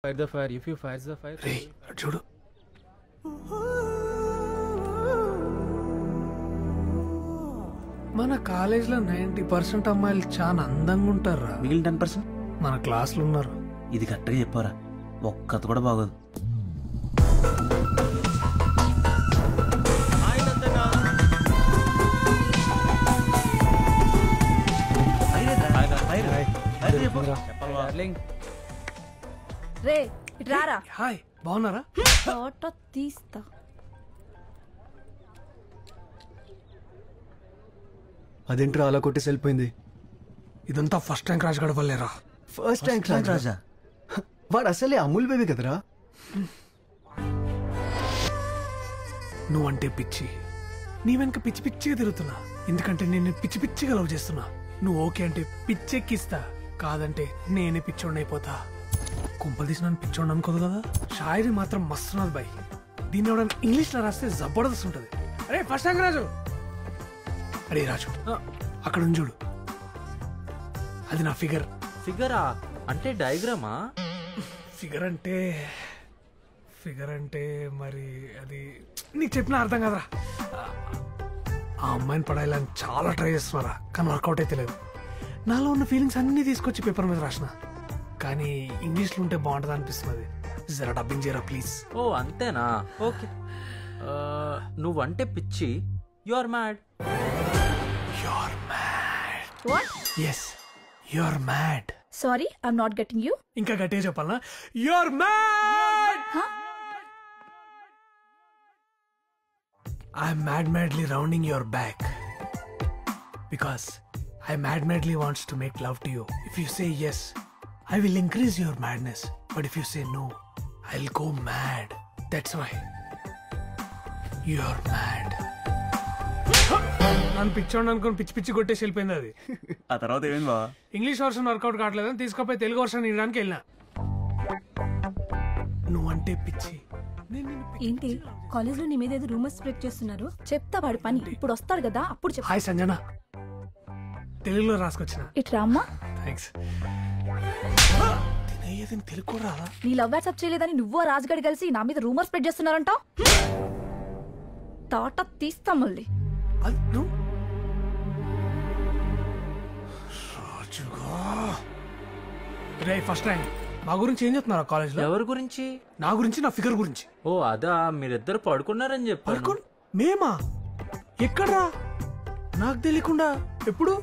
Fire the fire. If you fire the fire. రే చూడు మన కాలేజ్లో 90% అమ్మాయిలు చాలా అందంగా ఉంటారా. మిగిలిన 10% మన క్లాస్లో ఉన్నారు. ఇది కరెక్ట్గా చెప్పారా, ఒక్కత కూడా బాగోదు. రే ఇటు రారా. హాయ్ బాగున్నారా? ఫోటో తీస్తా. అదేంట్రా అలా కొట్టేసి వెళ్ళిపోయింది? ఇదంతా ఫస్ట్ ర్యాంక్ రాజు గడవలేరా. ఫస్ట్ ర్యాంక్ రాజా? వాడు అసలే అమూల్ బేబీ కదరా. నువ్వంటే పిచ్చి, నీ వెనక పిచ్చి పిచ్చిగా తిరుగుతున్నా. ఎందుకంటే నేను పిచ్చి పిచ్చిగా లవ్ చేస్తున్నా. నువ్వు ఓకే అంటే పిచ్చెక్కిస్తా, కాదంటే నేనే పిచ్చోడిని అయిపోతా. కుంపలు తీసి నన్ను పిచ్చోడిని అనుకోదు కదా. షాయరీ మాత్రం మస్తున్నది బాయ్. దీన్ని ఎవడన్నా ఇంగ్లీష్లో రాస్తే జబర్దస్త్ ఉంటుంది. అరే ఫస్ట్ ర్యాంక్ రాజు. అరే రాజు అక్కడ ఉంది చూడు, అది నా ఫిగర్. ఫిగరా అంటే డయాగ్రామా? ఫిగర్ అంటే మరి అది నీకు చెప్పిన అర్థం కదరా. ఆ అమ్మాయిని పడాలని చాలా ట్రై చేస్తున్నారా, కానీ వర్కౌట్ అయితే లేదు. నాలో ఉన్న ఫీలింగ్స్ అన్నీ తీసుకొచ్చి పేపర్ మీద రాసిన, కానీ ఇంగ్లీష్లో ఉంటే బాగుంటుంది అనిపిస్తున్నది. జరా డబ్బింగ్ చేయరా ప్లీజ్. ఓ అంతేనా, ఓకే. నువ్వంటే పిచ్చి, you are mad. What? Yes you are mad. Sorry I'm not getting you. ఇంకా గట్టిగా చెప్పాలనా? You are mad. I'm madly rounding your back because I madly wants to make love to you. If you say yes, I will increase your madness. But if you say no, I'll go mad. That's why you're mad. నన్ను పిచ్చోండి అనుకుని పిచ్చి పిచ్చి కొట్టేసి వెళ్ళిపోయింది అది. ఆ తర్వాత ఏమైంది బా? ఇంగ్లీష్ వర్షన్ వర్కౌట్ కావట్లేదని తీసుకుపోయి తెలుగు వర్షన్ ఇవ్వడానికి వెళ్ళినా. నువ్వంటే పిచ్చి. ఏంటి కాలేజ్ లో నీ మీద ఏదో రూమర్స్ స్ప్రెడ్ చేస్తున్నారు? చెప్తా వాడి పని. ఇప్పుడు వస్తాడు కదా అప్పుడు చెప్తా. హాయ్ సంజన, తెలుగులో రాసుకొచ్చిన. ఇటు రామ్మా. థ్యాంక్స్. తెలుగు కూడా రాదా? నీ లవ్ వాట్సాప్ చేయలేదని నువ్వు రాజుగాడి కలిసి నా మీద రూమర్ స్ప్రెడ్ చేస్తున్నారంట. తాట తీస్తా మళ్ళీ. ఫస్ట్ ర్యాంక్ మా గురించి ఏం చెప్తున్నారు కాలేజ్ లో? ఎవరి గురించి? నా గురించి, నా ఫిగర్ గురించి. ఓ అదా, మీరిద్దరు పడుకున్నారని చెప్పారు. మేమా? ఎక్కడ్రా? నాకు తెలియకుండా ఎప్పుడు?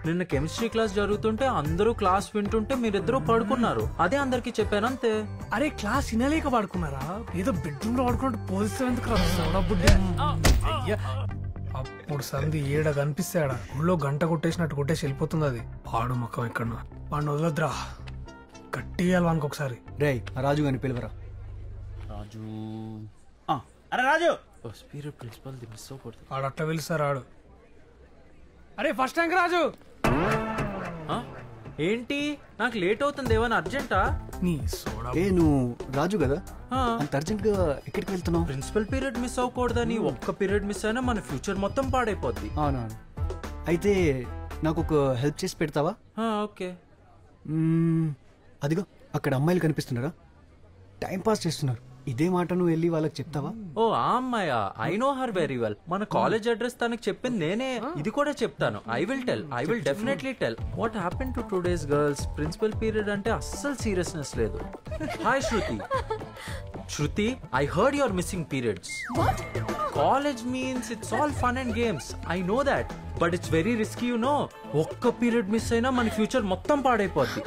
నిన్న కెమిస్ట్రీ క్లాస్ జరుగుతుంటే అందరూ క్లాస్ వింటుంటే మీరిద్దరూ పడుకున్నారు. అదే అందరికి చెప్పాను అంతే. అరే క్లాస్ వినలేక పడుకున్నారా? ఏదో బెడ్రూమ్ లో పడుకున్నట్టు పోలిస్తే ఎందుకు? అప్పుడు సంధి ఏడ కనిపిస్తాడా ఊళ్ళో గంట కొట్టేసినట్టు కొట్టేసి వెళ్ళిపోతుంది అది. పాడు మొక్కం ఎక్కడ వాడిని వదలద్రా, కట్టియాలి వానికి ఒకసారి. రే రాజు గారిని పిలవరా. రాజు, అరే రాజు. ప్రిన్సిపల్ మిస్ అవ్వకూడదు. ఆడు అట్లా పిలుస్తారు ఆడు. అరే ఫస్ట్ ర్యాంక్ రాజు. ఏంటి నాకు లేట్ అవుతుంది, ఏమైనా అర్జెంటా? నీ సోడా. ఏ నువ్వు రాజు కదా, అంత అర్జెంట్ గా ఎక్కడికి వెళ్తున్నావు? ప్రిన్సిపల్ పీరియడ్ మిస్ అవ్వకూడదని. ఒక్క పీరియడ్ మిస్ అయినా మన ఫ్యూచర్ మొత్తం పాడైపోద్ది. అవునవును. అయితే నాకు ఒక హెల్ప్ చేసి పెడతావా? ఓకే. అదిగో అక్కడ అమ్మాయిలు కనిపిస్తున్నారా, టైం పాస్ చేస్తున్నారు. ఇదే మాట నువ్వు వెళ్ళి వాళ్ళకి చెప్తావా? ఓ ఆ అమ్మాయా? I know her very well. మన కాలేజ్ అడ్రస్ తనకు చెప్పింది నేనే. ఇది కూడా చెప్తాను. I will definitely tell. What happen to today's girls? Principal period అంటే అస్సలు సీరియస్నెస్ లేదు. Hi Shruti, I heard you're missing periods. What? College means it's all fun and games. I know that. But it's very risky, you know. ఒక్క period miss అయినా మన future మొత్తం పాడైపోద్ది.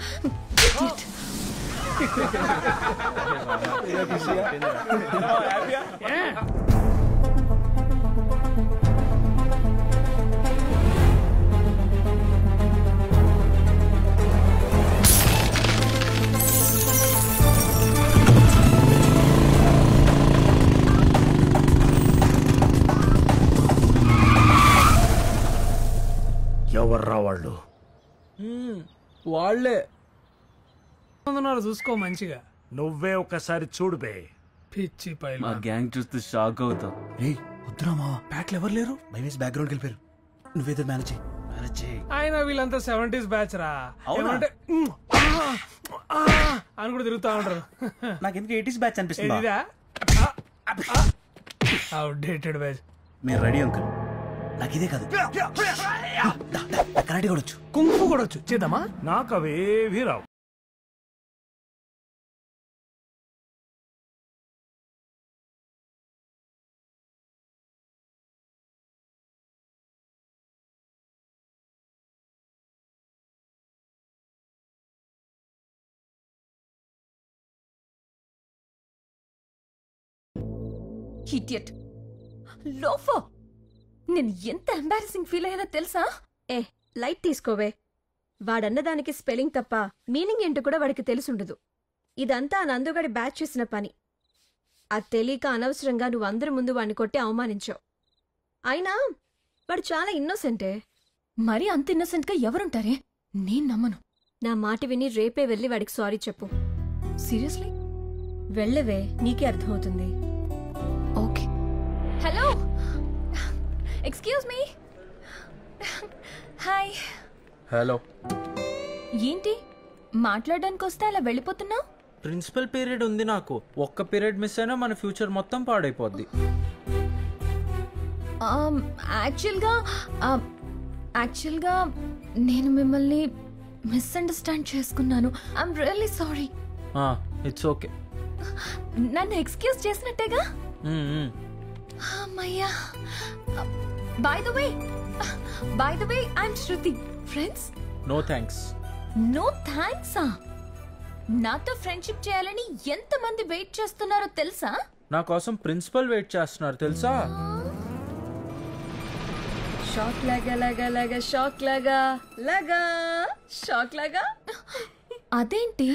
ఎవర్రా వాళ్ళు? వాళ్ళే చూసుకో మంచిగా. నువ్వే ఒకసారి చూడు బే. పిచ్చి పైల మా గ్యాంగ్ చూస్తే షాక్ అవుతావు. వద్దురామా, బ్యాట్లు ఎవరు లేరు. భయమేసి బ్యాక్గ్రౌండ్కి వెళ్ళిపోయారు. నువ్వేదో మేనేజ్ ఆయన వీళ్ళంతా 70s బ్యాచ్ రా. అవునా? ఏమంటే అని కూడా తిరుగుతా ఉంటారు. నాకు ఎందుకు 80s బ్యాచ్ అనిపిస్తుంది. ఇదా అవుట్డేటెడ్ బ్యాచ్. మీరు రెడీ అంకుల్. నాకు ఇదే కాదు కరాటే కూడా వచ్చు, కుంఫు కూడా వచ్చు. చేద్దామా? నాకు అవేవి రావు. ఇడియట్ లోఫో. నేను ఎంత ఎంబారసింగ్ ఫీల్ అయ్యానో తెలుసా? ఏ లైట్ తీసుకోవే. వాడన్నదానికి స్పెల్లింగ్ తప్ప మీనింగ్ ఏంటో కూడా వాడికి తెలిసుండదు. ఇదంతా నందుగాడి బ్యాచ్ చేసిన పని. అది తెలియక అనవసరంగా నువ్వు అందరి ముందు వాడిని కొట్టి అవమానించావు. అయినా వాడు చాలా ఇన్నోసెంటే. మరీ అంత ఇన్నోసెంట్గా ఎవరుంటారే? నేను నమ్మను. నా మాట విని రేపే వెళ్ళి వాడికి సారీ చెప్పు. సీరియస్లీ వెళ్ళవే, నీకే అర్థమవుతుంది. Okay. Hello, excuse me. Hi. Hello. ఏంటి మాట్లాడడానికి వస్తే అలా వెళ్ళిపోతున్నావు? ప్రిన్సిపల్ పీరియడ్ ఉంది నాకు. ఒక్క పీరియడ్ మిస్ అయినా మన ఫ్యూచర్ మొత్తం పాడైపోద్ది. యాక్చువల్గా నేను మిమ్మల్ని మిస్అండర్స్టాండ్ చేసుకున్నాను. I'm really sorry. It's okay. నన్ను ఎక్స్క్యూజ్ చేసినట్టేగా? అమ్మయ్యా. By the way I'm Shruti. Friends? No thanks. No థ్యాంక్సా? నాతో ఫ్రెండ్షిప్ చేయాలని ఎంతమంది వెయిట్ చేస్తున్నారో తెలుసా? నా కోసం ప్రిన్సిపల్ వెయిట్ చేస్తున్నారు తెలుసా? షాక్ లాగా షాక్ లాగా. అదేంటి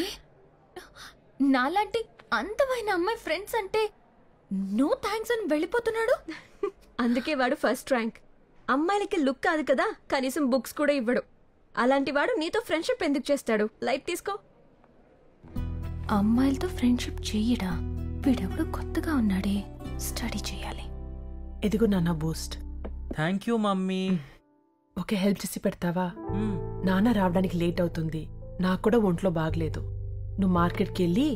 నాలాంటి అందమైన అమ్మాయి ఫ్రెండ్స్ అంటే నో థ్యాంక్స్ అని వెళ్ళిపోతున్నాడు? అందుకే వాడు ఫస్ట్ ర్యాంక్. అమ్మాయిలకి లుక్ కాదు కదా, కనీసం బుక్స్ కూడా ఇవ్వడు. అలాంటి వాడు నీతో ఫ్రెండ్షిప్ ఎందుకు చేస్తాడు? లైట్ తీసుకో. అమ్మాయిలతో ఫ్రెండ్షిప్ చెయ్యడా? వీడెవడు కొత్తగా ఉన్నాడే, స్టడీ చేయాలి. ఎదిగో నాన్న Boost. Thank you mummy. Okay, help చేసి పెడతావా? నాన్న రావడానికి లేట్ అవుతుంది, నాకు కూడా ఒంట్లో బాగలేదు. నువ్వు మార్కెట్కి వెళ్ళి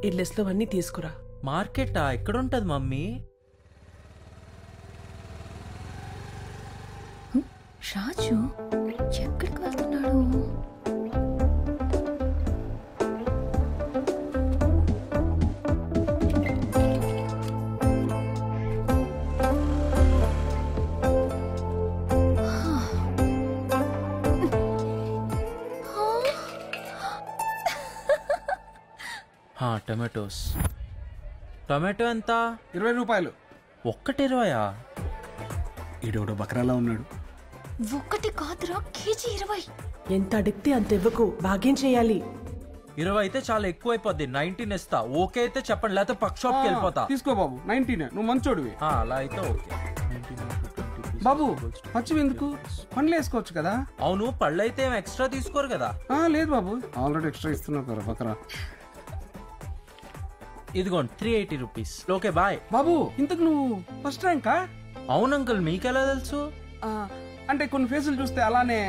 ఈ లిస్ట్లో అన్నీ తీసుకురా. మార్కెటా? ఎక్కడుంటది మమ్మీ? రాజు ఎక్కడికి వెళ్తున్నాడు? టమాటోస్. టమాటో ఎంత? 20 రూపాయలు. ఒక్కటి 20? ఈడోడో బకరాలా ఉన్నాడు. ఒక్కటి కాదురా, కేజీ 20. ఎంత అడిగితే అంత ఇవ్వకు, భాగ్యం చేయాలి. 20 అయితే చాలా ఎక్కువ అయిపోద్ది. 19 ఇస్తా. ఓకే అయితే చెప్పండి, లేకపోతే పక్ షాప్కి వెళ్ళిపోతా. తీసుకో బాబు, 19. నువ్వు మంచోడివి. అలా అయితే ఓకే. బాబు పచ్చివి ఎందుకు? పండ్లు వేసుకోవచ్చు కదా. అవును, పళ్ళు అయితే ఏం ఎక్స్ట్రా తీసుకోరు కదా? లేదు బాబు, ఆల్రెడీ ఎక్స్ట్రా ఇస్తున్నావు కదా బకరా. ఇదిగోండి 380 రూపీస్. Okay bye. బాబు ఇంతకు నువ్వు ఫస్ట్ ర్యాంకా? అవును అంకుల్, మీకెలా తెలుసు? అంటే కొన్ని ఫేసులు చూస్తే అలానే.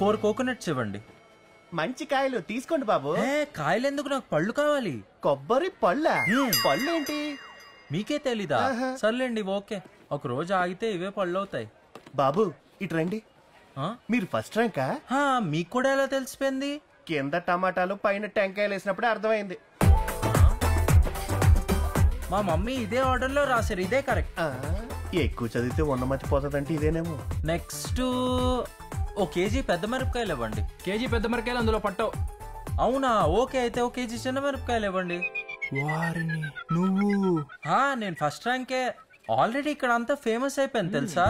4 కోకోనట్స్ ఇవ్వండి. మంచి కాయలు తీసుకోండి బాబు. కాయలు ఎందుకు, నాకు పళ్ళు కావాలి. కొబ్బరి పళ్ళ? పళ్ళు ఏంటి మీకే తెలీదా? సర్లేండి ఓకే, ఒక రోజు ఆగితే ఇవే పళ్ళు అవుతాయి. బాబు ఇటు రండి. మీరు ఫస్ట్ ర్యాంకా? మీకు కూడా ఎలా తెలిసిపోయింది? కింద టమాటాలు పైన టెంకాయలు వేసినప్పుడే అర్థమైంది. మా మమ్మీ ఇదే ఆర్డర్ లో రాశారు, ఇదే కరెక్ట్. ఎక్కువ చదివితే ఉన్నమతి పోతుందంటే ఇదేనేమో. నెక్స్ట్ 1 కేజీ పెద్ద మిరపకాయలు ఇవ్వండి. కేజీ పెద్ద మిరపకాయలు అందులో పట్టవు. అవునా? ఓకే అయితే 1 కేజీ చిన్న మిరపకాయలు ఇవ్వండి. వారిని నువ్వు? నేను ఫస్ట్ ర్యాంకే. ఆల్రెడీ ఇక్కడ అంతా ఫేమస్ అయిపోయింది తెలుసా?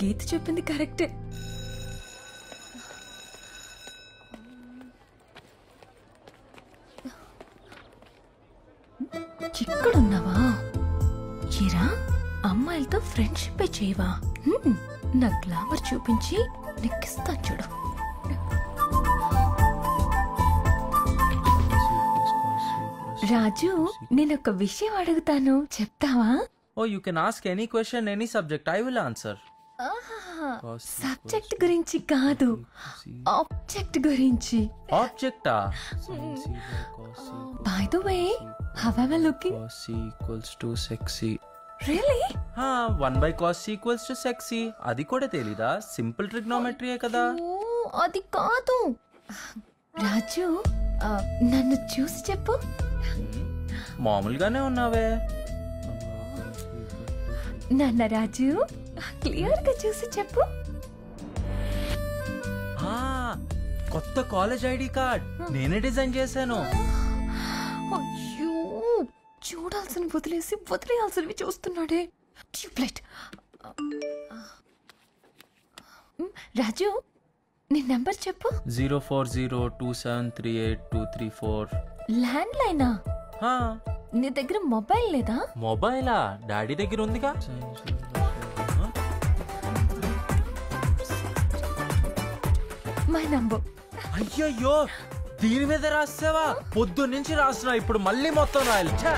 గీత చెప్పింది కరెక్టే. ఇక్కడున్నావా? ఇరా అమ్మాయిలతో ఫ్రెండ్షిప్ చేయవా? నా గ్లామర్ చూపించి నెక్కిస్తా చూడు. రాజు, నేనొక విషయం అడుగుతాను, చెప్తావా? You can ask any question, any subject, I will answer. Subject గురించి కాదు, ఆబ్జెక్ట్ గురించి. ఆబ్జెక్టా? By the way, how am I looking? cos equals to sexy. Really? 1/cos equals to sexy. అది కూడా తెలీదా? సింపుల్ ట్రిగ్నోమెట్రీయే కదా. ఓ, అది కాదు. రాజు, నన్ను చూసి చెప్పు. మామూలుగానే ఉన్నావే. నాన్న రాజు, క్లియర్ గా చూసి చెప్పు. కొత్త కాలేజ్ ఐడి కార్డ్ నేనే డిజైన్ చేశాను. అయ్యో, చూడాల్సిన వదిలేయాల్సినవి చూస్తున్నాడే. ట్యూబ్లైట్. రాజు, నీ నెంబర్ చెప్పు. 0402738234. ల్యాండ్ లైనా? నీ దగ్గర మొబైల్ లేదా? మొబైలా? డాడీ దగ్గర ఉందిగా. My number. అయ్యయ్యో, దీని మీద రాసావా? పొద్దున్నుంచి రాస్తున్నా, ఇప్పుడు మళ్ళీ మొత్తం రాయాలి. ఛే!